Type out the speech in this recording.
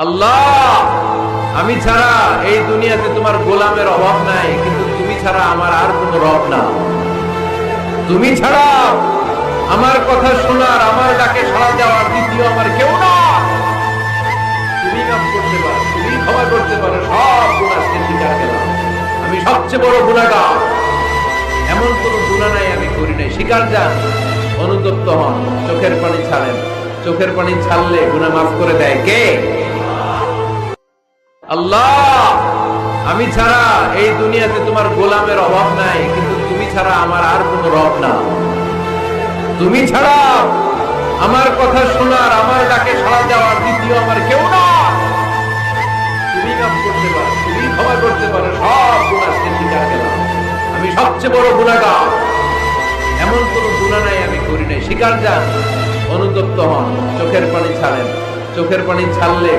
আল্লাহ, আমি ছাড়া এই দুনিয়াতে তোমার গোলামের অভাব নাই, কিন্তু তুমি ছাড়া আমার আর কোনো রব না। তুমি ছাড়া আমার কথা শোনার, আমার ডাকে সাড়া দেওয়ার দ্বিতীয় আমার কেউ না। তুমি মাফ করতে পারো, তুমি ক্ষমা করতে পারো, সব গুনাহ স্বীকার করলাম। আমি সবচেয়ে বড় গুনাহগার, এমন কোন গুনাহ নাই আমি করি নাই। স্বীকার যান, অনুতপ্ত হন, চোখের পানি ছাড়েন। চোখের পানি ছাড়লে গুনাহ মাফ করে দেয় কে? আল্লাহ, আমি ছাড়া এই দুনিয়াতে তোমার গোলামের অভাব নাই, কিন্তু তুমি ছাড়া আমার আর কোনো রব না। তুমি ছাড়া আমার কথা শোনার, আমার ডাকে সাড়া দেওয়ার দ্বিতীয় আমার কেউ না। তুমি মাফ করতে পারো, তুমি ক্ষমা করতে পারো, সব গুনাহ স্বীকার করলাম। আমি সবচেয়ে বড় গুনাহগার, এমন কোন গুনাহ নাই আমি করি নাই। স্বীকার যান, অনুতপ্ত হন, চোখের পানি ছাড়েন। চোখের পানি ছাড়লে